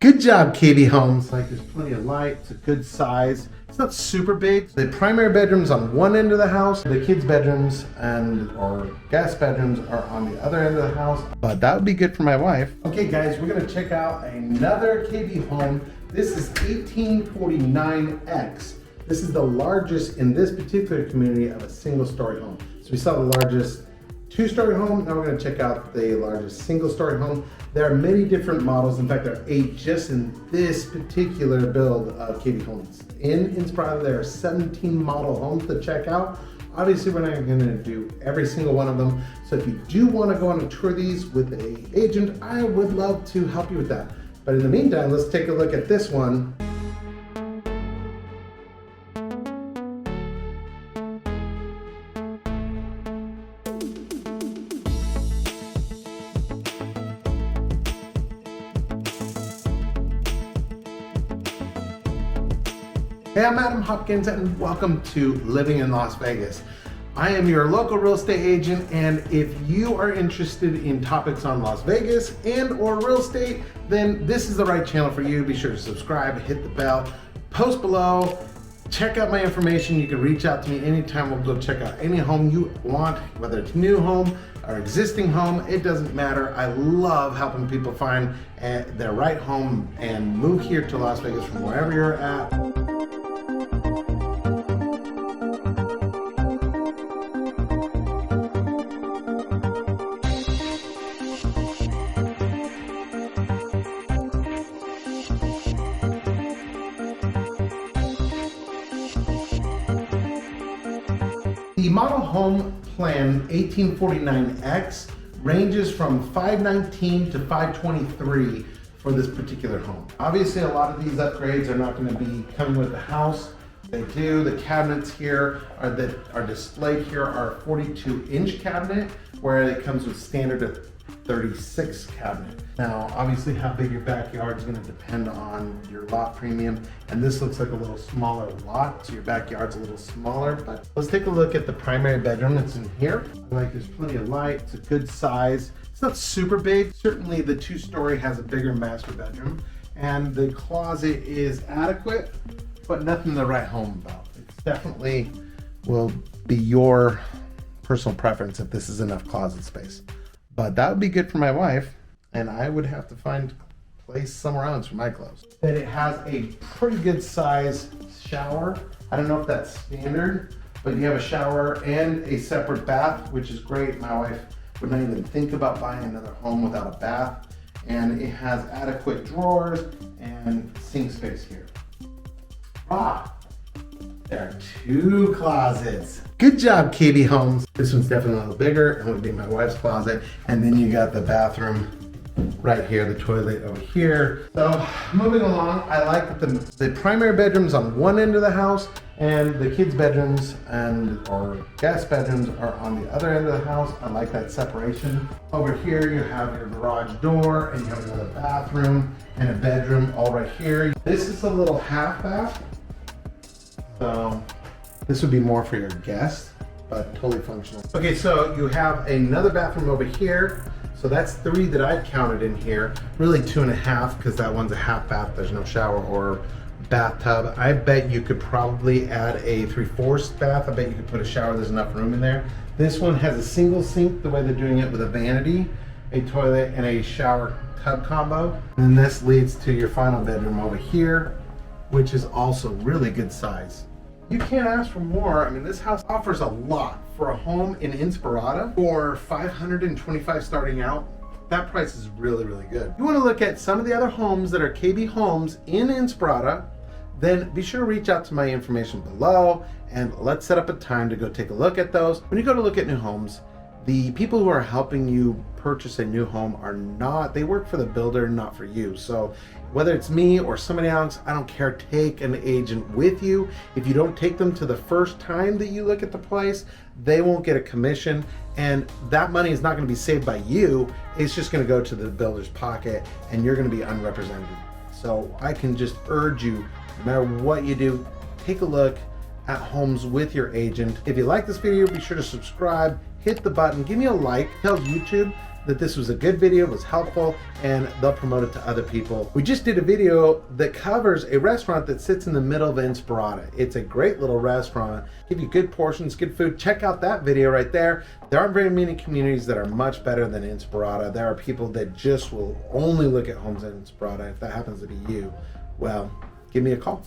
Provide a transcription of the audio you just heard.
Good job, KB Homes. Like, there's plenty of light. It's a good size. It's not super big. The primary bedrooms on one end of the house. The kids' bedrooms or guest bedrooms are on the other end of the house. But that would be good for my wife. Okay, guys, we're gonna check out another KB home. This is 1849X. This is the largest in this particular community of a single-story home. So we saw the largest two-story home. Now we're going to check out the largest single-story home. There are many different models. In fact, there are 8 just in this particular build of KB Homes. In Insperada, there are 17 model homes to check out. Obviously, we're not going to do every single one of them. So if you do want to go on a tour of these with an agent, I would love to help you with that. But in the meantime, let's take a look at this one. Hey, I'm Adam Hopkins and welcome to Living in Las Vegas. I am your local real estate agent, and if you are interested in topics on Las Vegas and or real estate, then this is the right channel for you. Be sure to subscribe, hit the bell, post below, check out my information. You can reach out to me anytime. We'll go check out any home you want, whether it's new home or existing home, it doesn't matter. I love helping people find their right home and move here to Las Vegas from wherever you're at. The model home plan 1849X ranges from $519 to $523 for this particular home. Obviously, a lot of these upgrades are not going to be coming with the house. They do. The cabinets here that are displayed here are a 42-inch cabinet, where it comes with standard 36 cabinet. Now, obviously, how big your backyard is going to depend on your lot premium, and this looks like a little smaller lot, so your backyard's a little smaller. But let's take a look at the primary bedroom that's in here. Like, there's plenty of light. It's a good size. It's not super big. Certainly, the two-story has a bigger master bedroom, and the closet is adequate, but nothing to write home about. It's definitely will be your personal preference if this is enough closet space. But that would be good for my wife, and I would have to find a place somewhere else for my clothes. Then it has a pretty good size shower. I don't know if that's standard, but you have a shower and a separate bath, which is great. My wife would not even think about buying another home without a bath. And it has adequate drawers and sink space here. There are 2 closets. Good job, KB Homes. This one's definitely a little bigger. It would be my wife's closet. And then you got the bathroom right here, the toilet over here. So moving along, I like that the primary bedrooms on one end of the house and the kids' bedrooms or guest bedrooms are on the other end of the house. I like that separation. Over here, you have your garage door, and you have another bathroom and a bedroom all right here. This is a little half bath. So this would be more for your guests, but totally functional. Okay, so you have another bathroom over here. So that's 3 that I've counted in here. Really 2.5, because that one's a half bath. There's no shower or bathtub. I bet you could probably add a 3/4 bath. I bet you could put a shower. There's enough room in there. This one has a single sink, the way they're doing it, with a vanity, a toilet, and a shower tub combo. And then this leads to your final bedroom over here, which is also really good size. You can't ask for more. I mean, this house offers a lot for a home in Insperada for $525 starting out. That price is really, really good. If you want to look at some of the other homes that are KB Homes in Insperada, then be sure to reach out to my information below, and let's set up a time to go take a look at those. When you go to look at new homes, the people who are helping you purchase a new home they work for the builder, not for you. So whether it's me or somebody else, I don't care. Take an agent with you. If you don't take them to the first time that you look at the place, they won't get a commission, and that money is not going to be saved by you. It's just going to go to the builder's pocket, and you're going to be unrepresented. So I can just urge you, no matter what you do, take a look at homes with your agent. If you like this video, be sure to subscribe, hit the button, give me a like. Tell YouTube that this was a good video, was helpful, and they'll promote it to other people. We just did a video that covers a restaurant that sits in the middle of Insperada. It's a great little restaurant, give you good portions, good food. Check out that video right there. There aren't very many communities that are much better than Insperada. There are people that just will only look at homes in Insperada. If that happens to be you, well, give me a call.